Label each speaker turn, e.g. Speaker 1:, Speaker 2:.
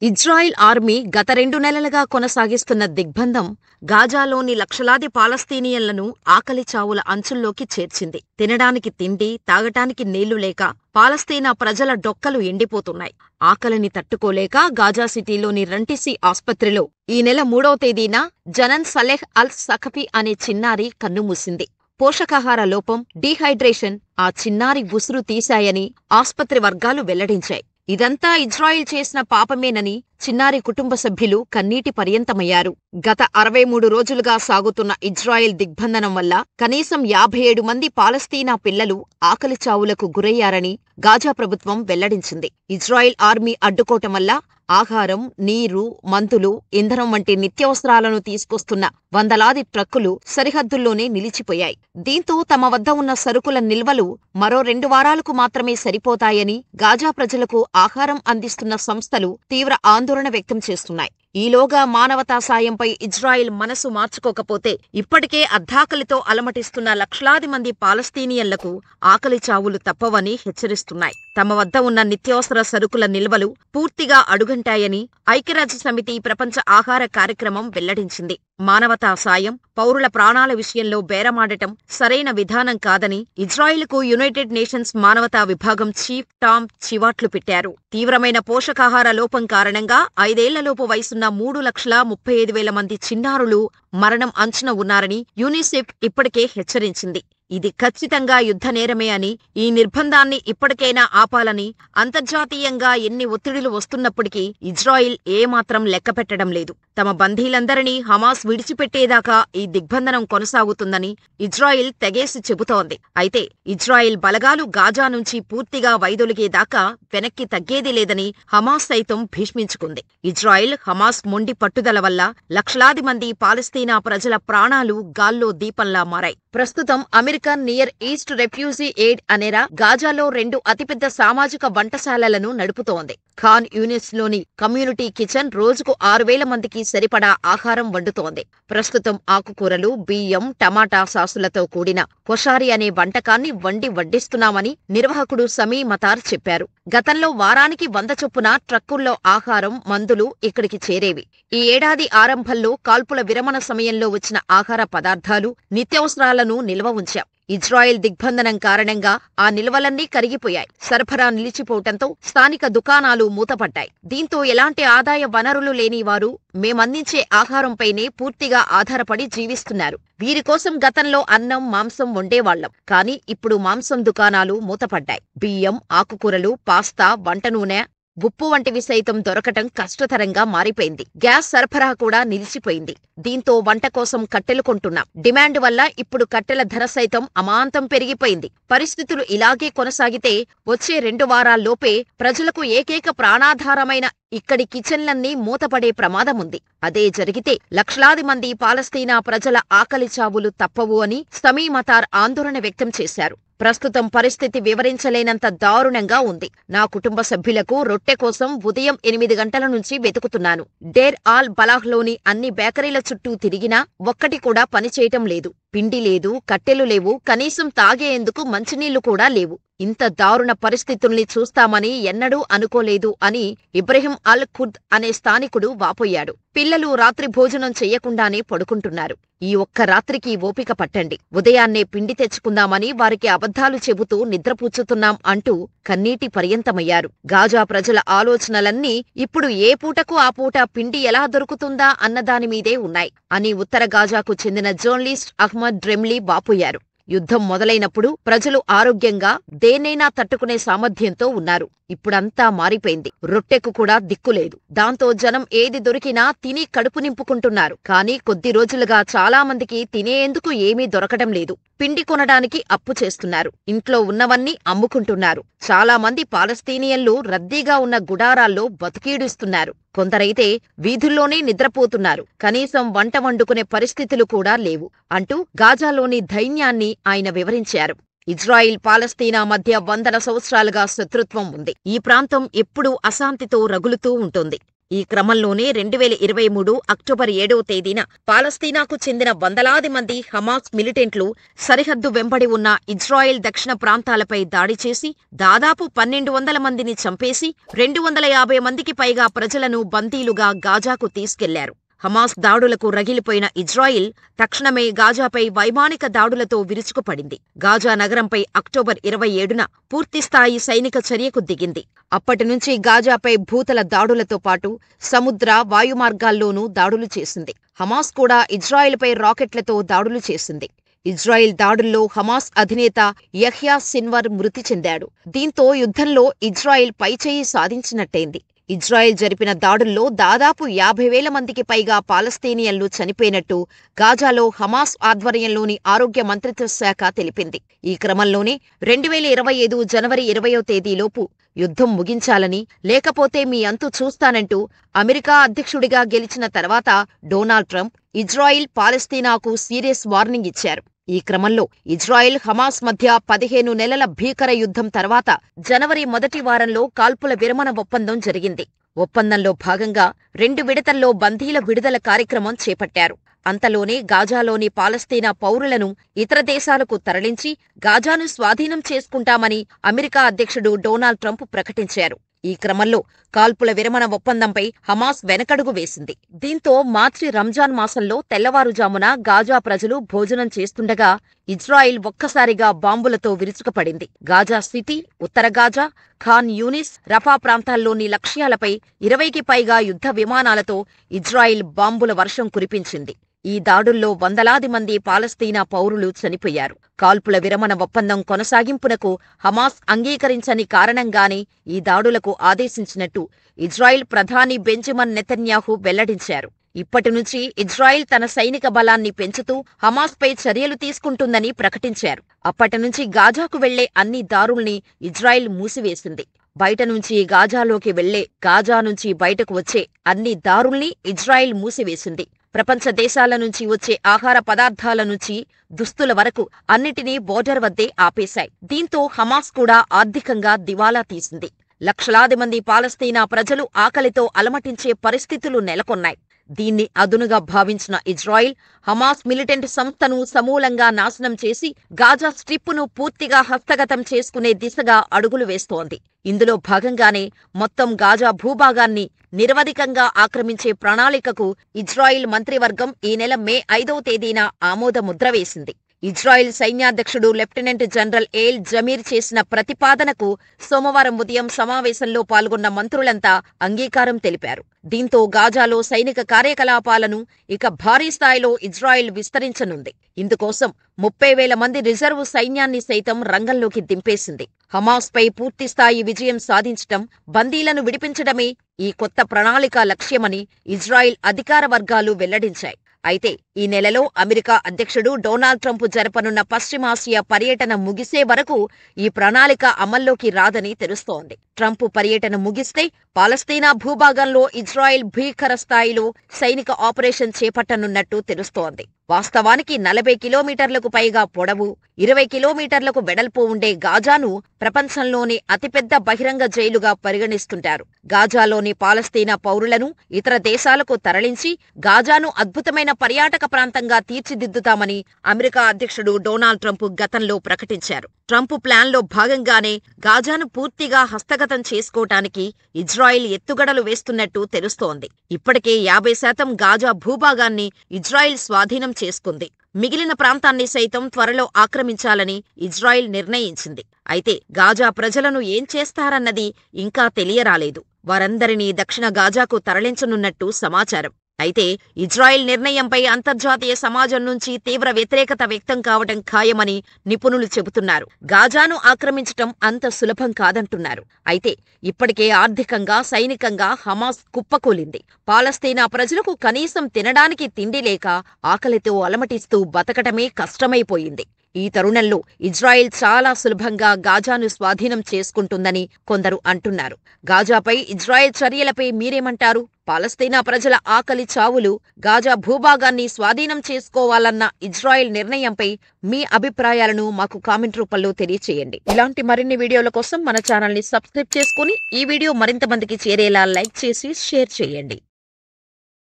Speaker 1: Israel army గత 2 నెలలుగా కొనసాగిస్తున్న దిగ్బంధం గాజాలోని లక్షలాది పాలస్తీనియన్లను ఆకలి చావుల అంచుల్లోకి చేర్చింది. తినడానికి తిండి, తాగటానికి నీళ్లు లేక పాలస్తీనా ప్రజల డొక్కలు ఎండిపోతున్నాయి. ఆకలిని తట్టుకోలేక గాజా సిటీలోని రంటిసి ఆస్పత్రిలో ఈ నెల 3వ తేదీన జనన్ సలెహ్ అల్ సఖఫీ అనే చిన్నారి కన్నుమూసింది. పోషకాహార లోపం, డీహైడ్రేషన్ ఆ చిన్నారి ఉసురు తీశాయని ఆస్పత్రి వర్గాలు వెల్లడించాయి. ఇదంతా ఇజ్రాయిల్ చేసిన పాపమేనని చిన్నారి కుటుంబ సభ్యులు కన్నీటి పర్యంతమయ్యారు. గత 63 రోజులుగా సాగుతున్న ఇజ్రాయిల్ దిగ్బంధనం వల్ల కనీసం 57 మంది పాలస్తీనా పిల్లలు ఆకలి చావులకు గురయ్యారని గాజా ప్రభుత్వం వెల్లడించింది. ఇజ్రాయిల్ ఆర్మీ అడ్డుకోవటం వల్ల ఆహారం, నీరు, మందులు, ఇంధనం వంటి నిత్యావసరాలను తీసుకొస్తున్న వందలాది ట్రక్కులు సరిహద్దుల్లోనే నిలిచిపోయాయి. దీంతో తమ వద్ద ఉన్న సరుకుల నిల్వలు మరో 2 వారాలకు మాత్రమే సరిపోతాయని గాజా ప్రజలకు ఆహారం అందిస్తున్న సంస్థలు తీవ్ర ఆందోళన వ్యక్తం చేస్తున్నాయి. ఈలోగా మానవతా సాయంపై ఇజ్రాయిల్ మనసు మార్చుకోకపోతే ఇప్పటికే అర్ధాకలితో అలమటిస్తున్న లక్షలాది మంది పాలస్తీనియన్లకు ఆకలి చావులు తప్పవని హెచ్చరిస్తున్నాయి. తమ వద్ద ఉన్న నిత్యావసర సరుకుల నిల్వలు పూర్తిగా అడుగంటాయని ఐక్యరాజ్యసమితి ప్రపంచ ఆహార కార్యక్రమం వెల్లడించింది. మానవతా సాయం, పౌరుల ప్రాణాల విషయంలో బేరమాడటం సరైన విధానం కాదని ఇజ్రాయిల్కు యునైటెడ్ నేషన్స్ మానవతా విభాగం చీఫ్ టామ్ చివాట్లు పెట్టారు. తీవ్రమైన పోషకాహార లోపం కారణంగా 5 ఏళ్లలోపు వయసున్న 3,35,000 మంది చిన్నారులు మరణం అంచున ఉన్నారని యూనిసెఫ్ ఇప్పటికే హెచ్చరించింది. ఇది ఖచ్చితంగా యుద్ధనేరమే అని, ఈ నిర్బంధాన్ని ఇప్పటికైనా ఆపాలని అంతర్జాతీయంగా ఎన్ని ఒత్తిడులు వస్తున్నప్పటికీ ఇజ్రాయిల్ ఏమాత్రం లెక్కపెట్టడం లేదు. తమ బందీలందరినీ హమాస్ విడిచిపెట్టేదాకా ఈ దిగ్బంధనం కొనసాగుతుందని ఇజ్రాయిల్ తెగేసి చెబుతోంది. అయితే ఇజ్రాయిల్ బలగాలు గాజా నుంచి పూర్తిగా వైదొలిగేదాకా వెనక్కి తగ్గేది లేదని హమాస్ సైతం భీష్మించుకుంది. ఇజ్రాయిల్, హమాస్ మొండి పట్టుదల వల్ల లక్షలాది మంది పాలస్తీనా ప్రజల ప్రాణాలు గాల్లో దీపంలా మారాయి. ప్రస్తుతం American near east refugee aid అనేరా గాజాలో 2 అతిపెద్ద సామాజిక వంటశాలలను నడుపుతోంది. ఖాన్ యూనిస్లోని కమ్యూనిటీ కిచెన్ రోజుకు 6,000 మందికి సరిపడా ఆహారం వండుతోంది. ప్రస్తుతం ఆకుకూరలు, బియ్యం, టమాటా సాసులతో కూడిన కొషారి అనే వంటకాన్ని వడ్డిస్తున్నామని నిర్వాహకుడు సమీ మతార్ చెప్పారు. గతంలో వారానికి 100 చొప్పున ట్రక్కుల్లో ఆహారం, మందులు ఇక్కడికి చేరేవి. ఈ ఏడాది ఆరంభంలో కాల్పుల విరమణ సమయంలో వచ్చిన ఆహార పదార్థాలు, నిత్యావసరాలను నిల్వ ఉంచాం. ఇజ్రాయిల్ దిగ్బంధనం కారణంగా ఆ నిల్వలన్నీ కరిగిపోయాయి. సరఫరా నిలిచిపోవటంతో స్థానిక దుకాణాలు మూతపడ్డాయి. దీంతో ఎలాంటి ఆదాయ వనరులు లేని వారు మేమందించే ఆహారంపైనే పూర్తిగా ఆధారపడి జీవిస్తున్నారు. వీరికోసం గతంలో అన్నం, మాంసం వండేవాళ్లం. కానీ ఇప్పుడు మాంసం దుకాణాలు మూతపడ్డాయి. బియ్యం, ఆకుకూరలు, పాస్తా, వంట నూనె, ఉప్పు వంటివి సైతం దొరకటం కష్టతరంగా మారిపోయింది. గ్యాస్ సరఫరా కూడా నిలిచిపోయింది. దీంతో వంట కోసం కట్టెలు కొంటున్నాం. డిమాండ్ వల్ల ఇప్పుడు కట్టెల ధర సైతం అమాంతం పెరిగిపోయింది. పరిస్థితులు ఇలాగే కొనసాగితే వచ్చే 2 వారాల్లోపే ప్రజలకు ఏకైక ప్రాణాధారమైన ఇక్కడి కిచెన్లన్నీ మూతపడే ప్రమాదముంది. అదే జరిగితే లక్షలాది మంది పాలస్తీనా ప్రజల ఆకలి చావులు తప్పవు అని సమీ మతార్ ఆందోళన వ్యక్తం చేశారు. ప్రస్తుతం పరిస్థితి వివరించలేనంత దారుణంగా ఉంది. నా కుటుంబ సభ్యులకు రొట్టె కోసం ఉదయం 8 గంటల నుంచి వెతుకుతున్నాను. డేర్ ఆల్ బలాహ్లోని అన్ని బేకరీల చుట్టూ తిరిగినా ఒక్కటి కూడా పనిచేయటం లేదు. పిండి లేదు, కట్టెలు లేవు, కనీసం తాగేందుకు మంచినీళ్లు కూడా లేవు. ఇంత దారుణ పరిస్థితుల్ని చూస్తామని ఎన్నడూ అనుకోలేదు అని ఇబ్రహీం అల్ ఖుర్ద్ అనే స్థానికుడు వాపోయాడు. పిల్లలు రాత్రి భోజనం చెయ్యకుండానే పడుకుంటున్నారు. ఈ ఒక్క రాత్రికి ఓపిక పట్టండి. ఉదయాన్నే పిండి తెచ్చుకుందామని వారికి అబద్ధాలు చెబుతూ నిద్రపుచ్చుతున్నాం అంటూ కన్నీటి పర్యంతమయ్యారు. గాజా ప్రజల ఆలోచనలన్నీ ఇప్పుడు ఏ పూటకు ఆ పూట పిండి ఎలా దొరుకుతుందా అన్నదానిమీదే ఉన్నాయి అని ఉత్తర గాజాకు చెందిన జర్నలిస్ట్ అహ్మద్ డ్రెమ్లీ వాపోయారు. యుద్ధం మొదలైనప్పుడు ప్రజలు ఆరోగ్యంగా దేన్నైనా తట్టుకునే సామర్థ్యంతో ఉన్నారు. ఇప్పుడంతా మారిపోయింది. రొట్టెకు కూడా దిక్కులేదు. దాంతో జనం ఏది దొరికినా తిని కడుపు నింపుకుంటున్నారు. కానీ కొద్ది రోజులుగా చాలా మందికి తినేందుకు ఏమీ దొరకడం లేదు. పిండి కొనడానికి అప్పు చేస్తున్నారు. ఇంట్లో ఉన్నవన్నీ అమ్ముకుంటున్నారు. చాలా మంది పాలస్తీనియన్లు రద్దీగా ఉన్న గుడారాల్లో బతికీడుస్తున్నారు. కొందరైతే వీధుల్లోనే నిద్రపోతున్నారు. కనీసం వంట వండుకునే పరిస్థితులు కూడా లేవు అంటూ గాజాలోని దైన్యాన్ని ఆయన వివరించారు. ఇజ్రాయిల్, పాలస్తీనా మధ్య వందల సంవత్సరాలుగా శత్రుత్వం ఉంది. ఈ ప్రాంతం ఎప్పుడూ అశాంతితో రగులుతూ ఉంటుంది. ఈ క్రమంలోనే 2023 అక్టోబర్ 7వ తేదీన పాలస్తీనాకు చెందిన వందలాది మంది హమాస్ మిలిటెంట్లు సరిహద్దు వెంబడి ఉన్న ఇజ్రాయెల్ దక్షిణ ప్రాంతాలపై దాడి చేసి దాదాపు 1200 మందిని చంపేసి 250 మందికి పైగా ప్రజలను బందీలుగా గాజాకు తీసుకెళ్లారు. హమాస్ దాడులకు రగిలిపోయిన ఇజ్రాయిల్ తక్షణమే గాజాపై వైమానిక దాడులతో విరుచుకుపడింది. గాజా నగరంపై అక్టోబర్ 27న పూర్తిస్థాయి సైనిక చర్యకు దిగింది. అప్పటినుంచి గాజాపై భూతల దాడులతో పాటు సముద్ర, వాయుమార్గాల్లోనూ దాడులు చేసింది. హమాస్ కూడా ఇజ్రాయిల్పై రాకెట్లతో దాడులు చేసింది. ఇజ్రాయిల్ దాడుల్లో హమాస్ అధినేత యహ్యా సిన్వర్ మృతి చెందాడు. దీంతో యుద్ధంలో ఇజ్రాయిల్ పైచేయి సాధించినట్టయింది. ఇజ్రాయిల్ జరిపిన దాడుల్లో దాదాపు 50,000 మందికి పైగా పాలస్తీనియన్లు చనిపోయినట్టు గాజాలో హమాస్ ఆధ్వర్యంలోని ఆరోగ్య మంత్రిత్వ శాఖ తెలిపింది. ఈ క్రమంలోనే 2025 జనవరి 20వ తేదీలోపు యుద్ధం ముగించాలని, లేకపోతే మీ అంతు చూస్తానంటూ అమెరికా అధ్యక్షుడిగా గెలిచిన తర్వాత డొనాల్డ్ ట్రంప్ ఇజ్రాయిల్, పాలస్తీనాకు సీరియస్ వార్నింగ్ ఇచ్చారు. ఈ క్రమంలో ఇజ్రాయిల్, హమాస్ మధ్య 15 నెలల భీకర యుద్ధం తర్వాత జనవరి మొదటి వారంలో కాల్పుల విరమణ ఒప్పందం జరిగింది. ఒప్పందంలో భాగంగా 2 విడతల్లో బందీల విడుదల కార్యక్రమం చేపట్టారు. అంతలోనే గాజాలోని పాలస్తీనా పౌరులను ఇతర దేశాలకు తరలించి గాజాను స్వాధీనం చేసుకుంటామని అమెరికా అధ్యక్షుడు డొనాల్డ్ ట్రంప్ ప్రకటించారు. ఈ క్రమంలో కాల్పుల విరమణ ఒప్పందంపై హమాస్ వెనకడుగు వేసింది. దీంతో మార్చి రంజాన్ మాసంలో తెల్లవారుజామున గాజా ప్రజలు భోజనం చేస్తుండగా ఇజ్రాయిల్ ఒక్కసారిగా బాంబులతో విరుచుకుపడింది. గాజా సిటీ, ఉత్తర గాజా, ఖాన్ యూనిస్, రఫా ప్రాంతాల్లోని లక్ష్యాలపై 20కి పైగా యుద్ధ విమానాలతో ఇజ్రాయిల్ బాంబుల వర్షం కురిపించింది. ఈ దాడుల్లో వందలాది మంది పాలస్తీనా పౌరులు చనిపోయారు. కాల్పుల విరమణ ఒప్పందం కొనసాగింపునకు హమాస్ అంగీకరించని కారణంగానే ఈ దాడులకు ఆదేశించినట్టు ఇజ్రాయిల్ ప్రధాని బెంజమిన్ నెతన్యాహు వెల్లడించారు. ఇప్పటినుంచి ఇజ్రాయిల్ తన సైనిక బలాన్ని పెంచుతూ హమాస్పై చర్యలు తీసుకుంటుందని ప్రకటించారు. అప్పటినుంచి గాజాకు వెళ్లే అన్ని దారుల్ని ఇజ్రాయిల్ మూసివేసింది. బయట నుంచి గాజాలోకి వెళ్లే, గాజా నుంచి బయటకు వచ్చే అన్ని దారుల్ని ఇజ్రాయిల్ మూసివేసింది. ప్రపంచ దేశాల నుంచి వచ్చే ఆహార పదార్థాల నుంచి దుస్తుల వరకు అన్నిటినీ బోర్డర్ వద్దే ఆపేశాయి. దీంతో హమాస్ కూడా ఆర్థికంగా దివాలా తీసింది. లక్షలాది మంది పాలస్తీనా ప్రజలు ఆకలితో అలమటించే పరిస్థితులు నెలకొన్నాయి. దీన్ని అదునుగా భావించిన ఇజ్రాయిల్ హమాస్ మిలిటెంట్ సంస్థను సమూలంగా నాశనం చేసి గాజా స్ట్రిప్పును పూర్తిగా హస్తగతం చేసుకునే దిశగా అడుగులు వేస్తోంది. ఇందులో భాగంగానే మొత్తం గాజా భూభాగాన్ని నిరవధికంగా ఆక్రమించే ప్రణాళికకు ఇజ్రాయిల్ మంత్రివర్గం ఈ నెల మే 5వ తేదీన ఆమోదముద్ర వేసింది. ఇజ్రాయిల్ సైన్యాధ్యక్షుడు లెఫ్టినెంట్ జనరల్ ఏల్ జమీర్ చేసిన ప్రతిపాదనకు సోమవారం ఉదయం సమావేశంలో పాల్గొన్న మంత్రులంతా అంగీకారం తెలిపారు. దీంతో గాజాలో సైనిక కార్యకలాపాలను ఇక భారీ స్థాయిలో ఇజ్రాయిల్ విస్తరించనుంది. ఇందుకోసం 30,000 మంది రిజర్వు సైన్యాన్ని సైతం రంగంలోకి దింపేసింది. హమాస్పై పూర్తిస్థాయి విజయం సాధించటం, బందీలను విడిపించడమే ఈ కొత్త ప్రణాళిక లక్ష్యమని ఇజ్రాయిల్ అధికార వర్గాలు వెల్లడించాయి. అయితే ఈ నెలలో అమెరికా అధ్యక్షుడు డొనాల్డ్ ట్రంప్ జరపనున్న పశ్చిమాసియా పర్యటన ముగిసే వరకు ఈ ప్రణాళిక అమల్లోకి రాదని తెలుస్తోంది. ట్రంప్ పర్యటన ముగిస్తే పాలస్తీనా భూభాగంలో ఇజ్రాయిల్ భీకర స్థాయిలో సైనిక ఆపరేషన్ చేపట్టనున్నట్టు తెలుస్తోంది. వాస్తవానికి 40 కిలోమీటర్లకు పైగా పొడవు, 20 కిలోమీటర్లకు వెడల్పు ఉండే గాజాను ప్రపంచంలోని అతిపెద్ద బహిరంగ జైలుగా పరిగణిస్తుంటారు. గాజాలోని పాలస్తీనా పౌరులను ఇతర దేశాలకు తరలించి గాజాను అద్భుతమైన పర్యాటక ప్రాంతంగా తీర్చిదిద్దుతామని అమెరికా అధ్యక్షుడు డొనాల్డ్ ట్రంప్ గతంలో ప్రకటించారు. ట్రంప్ ప్లాన్లో భాగంగానే గాజాను పూర్తిగా హస్తగతం చేసుకోవటానికి ఇజ్రాయిల్ ఎత్తుగడలు వేస్తున్నట్టు తెలుస్తోంది. ఇప్పటికే 50% గాజా భూభాగాన్ని ఇజ్రాయిల్ స్వాధీనం చేసుకుంది. మిగిలిన ప్రాంతాన్ని సైతం త్వరలో ఆక్రమించాలని ఇజ్రాయిల్ నిర్ణయించింది. అయితే గాజా ప్రజలను ఏం చేస్తారన్నది ఇంకా తెలియరాలేదు. వారందరినీ దక్షిణ గాజాకు తరలించనున్నట్టు సమాచారం. అయితే ఇజ్రాయిల్ నిర్ణయంపై అంతర్జాతీయ సమాజం నుంచి తీవ్ర వ్యతిరేకత వ్యక్తం కావడం ఖాయమని నిపుణులు చెబుతున్నారు. గాజాను ఆక్రమించటం అంత సులభం కాదంటున్నారు. అయితే ఇప్పటికే ఆర్థికంగా, సైనికంగా హమాస్ కుప్పకూలింది. పాలస్తీనా ప్రజలకు కనీసం తినడానికి తిండి లేక ఆకలితో అలమటిస్తూ బతకటమే కష్టమైపోయింది. ఈ తరుణంలో ఇజ్రాయెల్ చాలా సులభంగా గాజాను స్వాధీనం చేసుకుంటుందని కొందరు అంటున్నారు. గాజాపై ఇజ్రాయెల్ చర్యలపై మీరేమంటారు? పాలస్తీనా ప్రజల ఆకలి చావులు, గాజా భూభాగాన్ని స్వాధీనం చేసుకోవాలన్న ఇజ్రాయెల్ నిర్ణయంపై మీ అభిప్రాయాలను మాకు కామెంట్ రూపంలో తెలియచేయండి. ఇలాంటి మరిన్ని వీడియోల కోసం మన ఛానల్ని సబ్స్క్రైబ్ చేసుకుని ఈ వీడియో మరింత మందికి చేరేలా లైక్ చేసి షేర్ చేయండి.